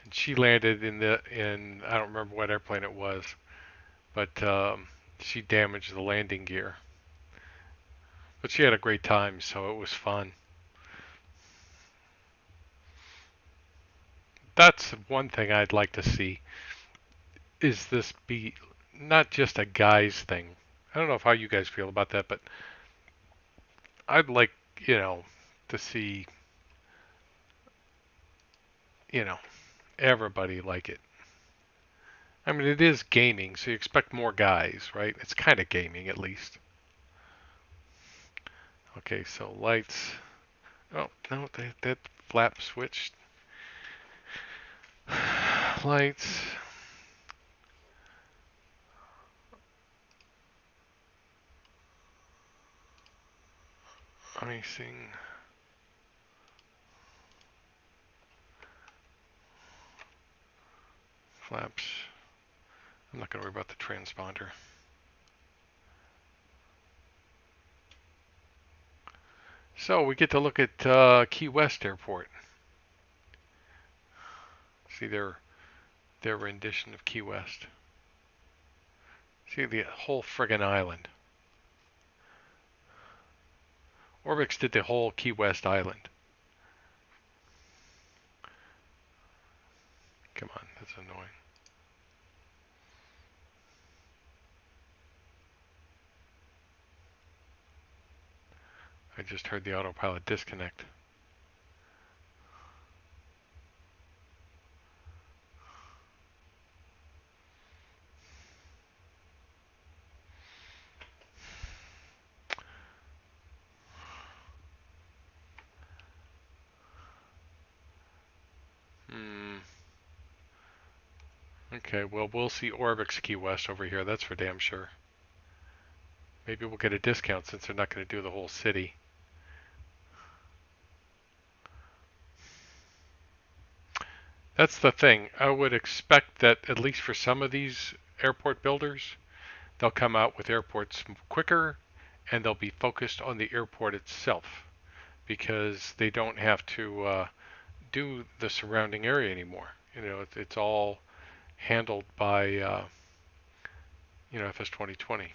and she landed in I don't remember what airplane it was, but she damaged the landing gear. But she had a great time, so it was fun. That's one thing I'd like to see, is this be not just a guy's thing. I don't know how you guys feel about that, but I'd like, to see, you know, everybody like it. I mean, it is gaming, so you expect more guys, right? It's kind of gaming, at least. Okay, so lights. Oh, no, that flap switched. Lights. icing. Flaps. I'm not going to worry about the transponder. So we get to look at Key West Airport. See their rendition of Key West. See the whole friggin' island. Orbix did the whole Key West island. Come on, that's annoying. I just heard the autopilot disconnect. Okay, well, we'll see Orbix Key West over here, that's for damn sure. Maybe we'll get a discount since they're not going to do the whole city. That's the thing. I would expect that at least for some of these airport builders, they'll come out with airports quicker and they'll be focused on the airport itself because they don't have to do the surrounding area anymore. You know, it's all handled by FS2020.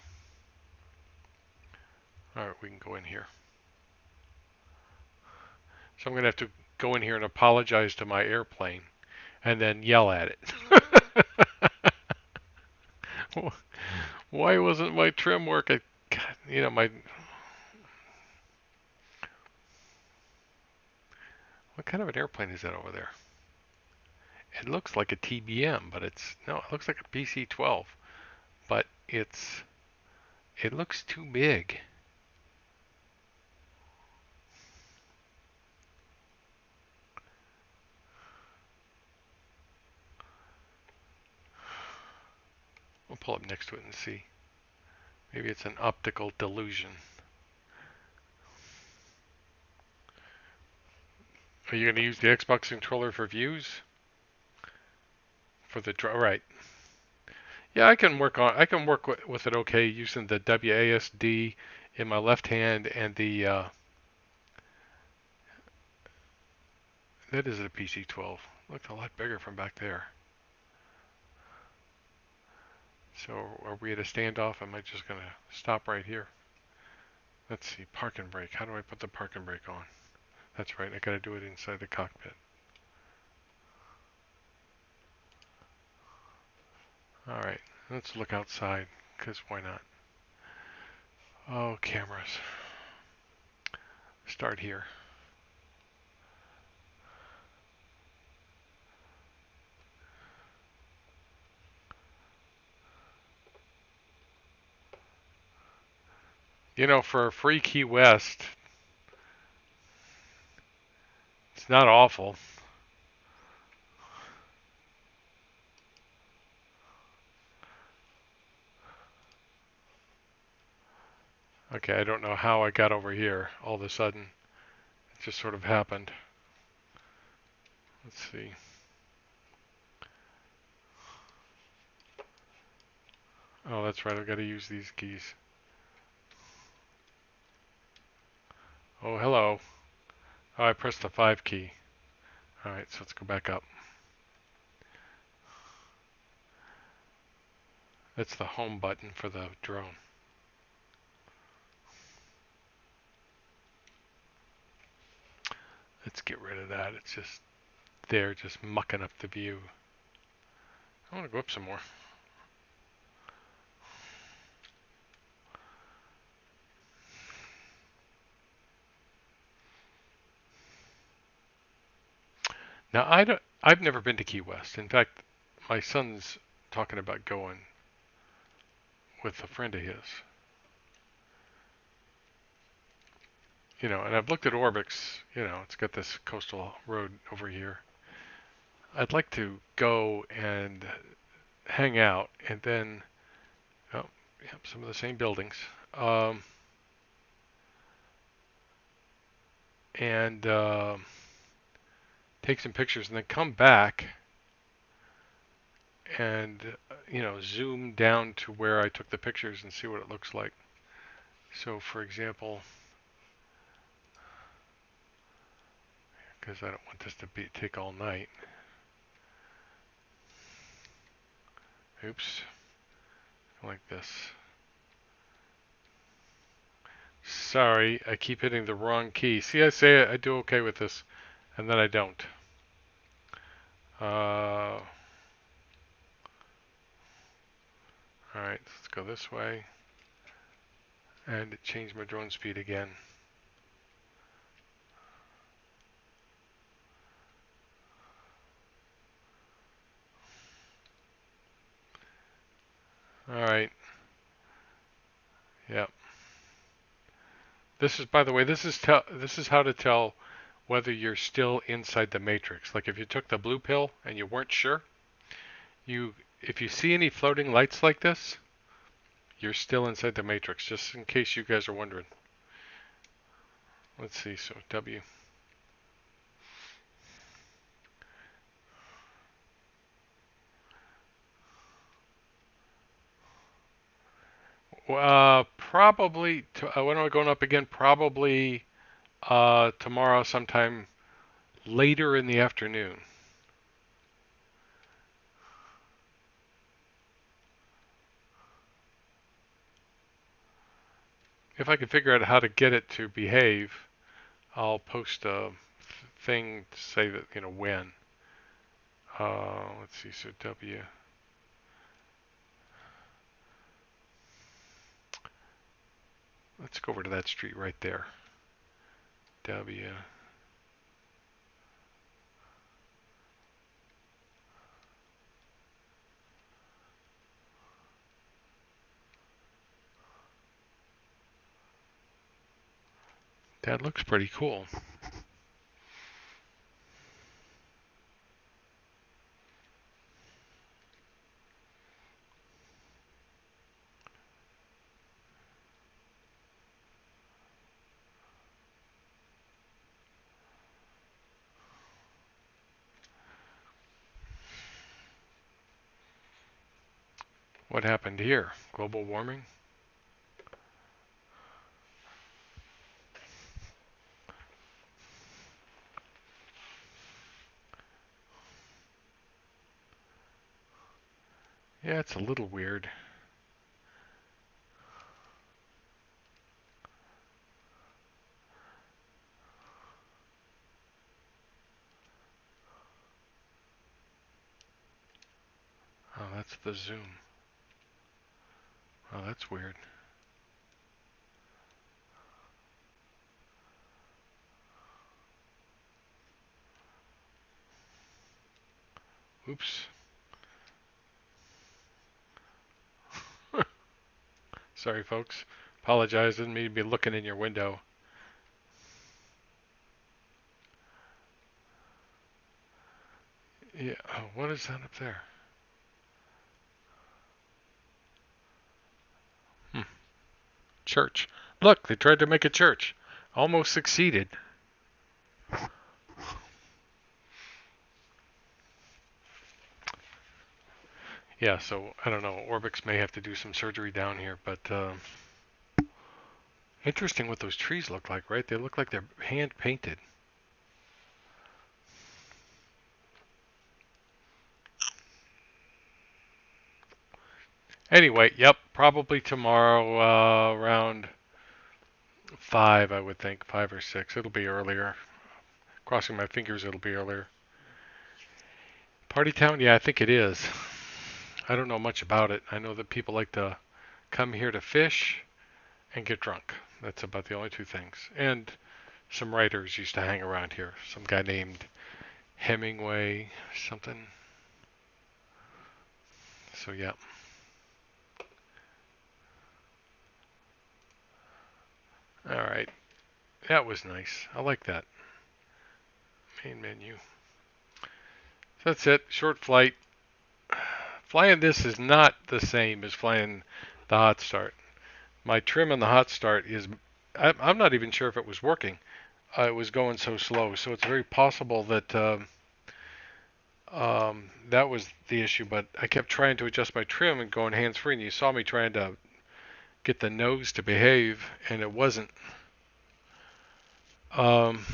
All right, we can go in here. So I'm going to have to go in here and apologize to my airplane and then yell at it. Why wasn't my trim working? God, what kind of an airplane is that over there? It looks like a TBM, but it looks like a PC-12, but it looks too big. We'll pull up next to it and see. Maybe it's an optical delusion. Are you going to use the Xbox controller for views? For the right. Yeah, I can work with it okay using the WASD in my left hand and the that is a PC-12. Looks a lot bigger from back there. So are we at a standoff? Am I just going to stop right here? Let's see, park and brake. How do I put the park and brake on? That's right, I got to do it inside the cockpit. All right, let's look outside, because why not? Oh, cameras. Start here. You know, for a free Key West, it's not awful. Okay, I don't know how I got over here all of a sudden. It just sort of happened. Let's see. Oh, that's right, I've got to use these keys. Oh, hello. Oh, I pressed the 5 key. Alright, so let's go back up. That's the home button for the drone. Let's get rid of that. It's just there, just mucking up the view. I want to go up some more. Now, I've never been to Key West. In fact, my son's talking about going with a friend of his. You know, and I've looked at Orbix. You know, it's got this coastal road over here. I'd like to go and hang out, and then, oh, yep, some of the same buildings. and take some pictures, and then come back and zoom down to where I took the pictures and see what it looks like. So, for example, because I don't want this to take all night. Oops, like this. Sorry, I keep hitting the wrong key. See, I say I do okay with this, and then I don't. Alright, let's go this way. And change my drone speed again. Alright. Yep. This is, by the way, this is how to tell whether you're still inside the matrix. Like if you took the blue pill and you weren't sure, if you see any floating lights like this, you're still inside the matrix, just in case you guys are wondering. Let's see, so W. Probably, when am I going up again? Probably tomorrow sometime later in the afternoon. If I can figure out how to get it to behave, I'll post a thing to say that, when. Let's see, so W. Let's go over to that street right there. W. That looks pretty cool. What happened here? Global warming? Yeah, it's a little weird. Oh, that's the zoom. Oh, that's weird. Oops. Sorry, folks. Apologize. Didn't mean to be looking in your window. Yeah. Oh, what is that up there? Church. Look, they tried to make a church. Almost succeeded. Yeah, so I don't know. Orbix may have to do some surgery down here, but interesting what those trees look like, right? They look like they're hand painted. Anyway, yep, probably tomorrow around 5, I would think, 5 or 6. It'll be earlier. Crossing my fingers, it'll be earlier. Party town? Yeah, I think it is. I don't know much about it. I know that people like to come here to fish and get drunk. That's about the only two things. And some writers used to hang around here. Some guy named Hemingway something. So yeah. All right. That was nice. I like that. Main menu. So that's it. Short flight. Flying this is not the same as flying the hot start. My trim on the hot start is, I'm not even sure if it was working. it was going so slow. So it's very possible that that was the issue. But I kept trying to adjust my trim and going hands-free, and you saw me trying to get the nose to behave, and it wasn't. Um,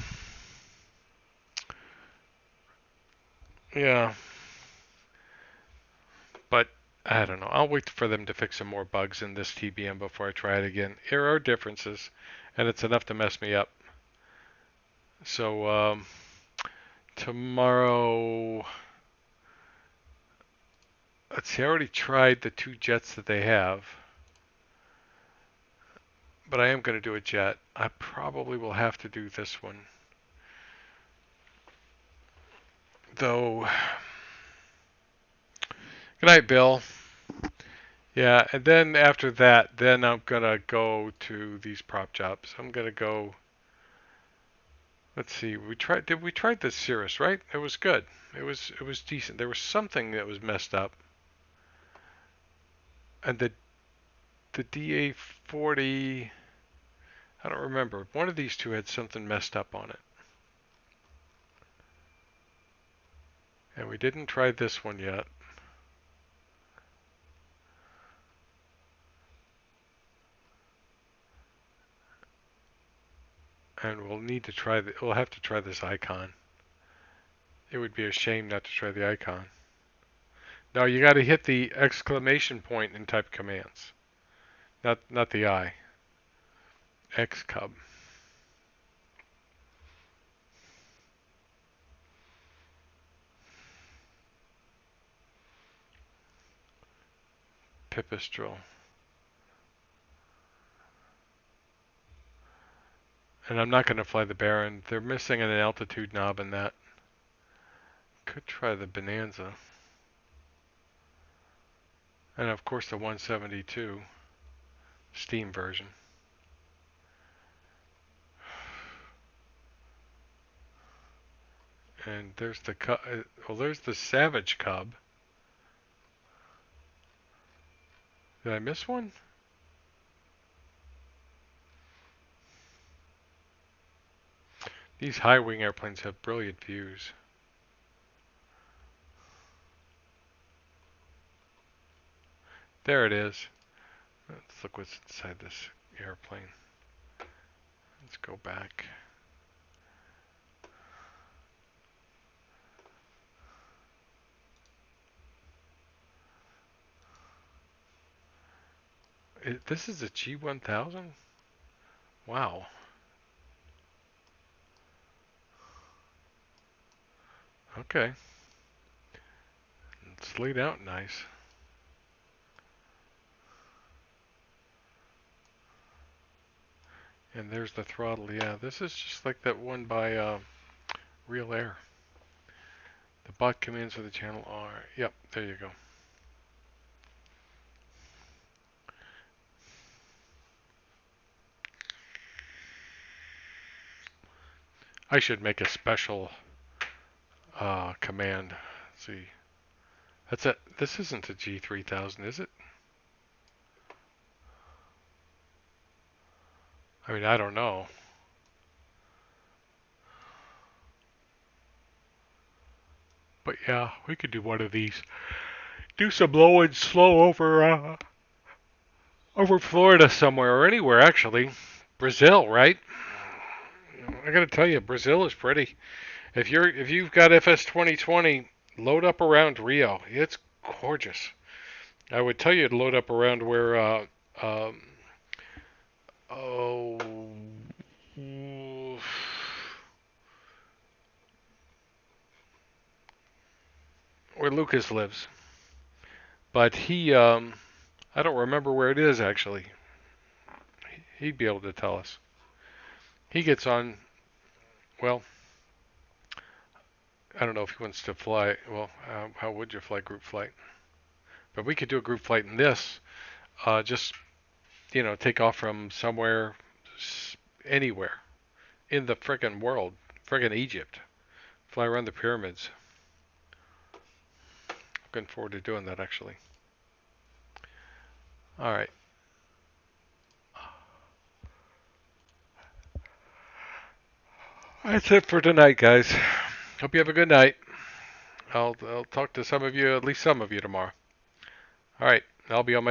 yeah, but I don't know. I'll wait for them to fix some more bugs in this TBM before I try it again. There are differences, and it's enough to mess me up. So tomorrow, let's see. I already tried the two jets that they have, but I am going to do a jet. I probably will have to do this one, though. Good night, Bill. Yeah, and then after that, then I'm gonna go to these prop jobs. I'm gonna go. Let's see. We tried the Cirrus, right? It was good. It was decent. There was something that was messed up, and the DA40. I don't remember. One of these two had something messed up on it, and we didn't try this one yet. And we'll need to try. We'll have to try this icon. It would be a shame not to try the icon. No, you got to hit the exclamation point and type commands. Not the I. Xcub. Pipistrel. And I'm not going to fly the Baron. They're missing an altitude knob in that. Could try the Bonanza. And of course the 172 Steam version. And there's the well, there's the Savage Cub. Did I miss one? These high wing airplanes have brilliant views. There it is. Let's look what's inside this airplane. Let's go back. This is a G1000? Wow. Okay. It's laid out nice. And there's the throttle. Yeah, this is just like that one by Real Air. The bot commands for the channel are. Yep, there you go. I should make a special command. Let's see. That's a. This isn't a G3000, is it? I mean, I don't know. But yeah, we could do one of these. Do some low and slow over Florida somewhere or anywhere actually. Brazil, right? I gotta tell you, Brazil is pretty. If you've got FS2020, load up around Rio. It's gorgeous. I would tell you to load up around where oh, where Lucas lives. But I don't remember where it is actually. He'd be able to tell us. He gets on, well, I don't know if he wants to fly. Well, how would you fly group flight? But we could do a group flight in this. Just, take off from somewhere, anywhere in the frickin' world. Frickin' Egypt. Fly around the pyramids. Looking forward to doing that actually. Alright. That's it for tonight, guys. Hope you have a good night. I'll talk to some of you, at least some of you, tomorrow. All right, I'll be on my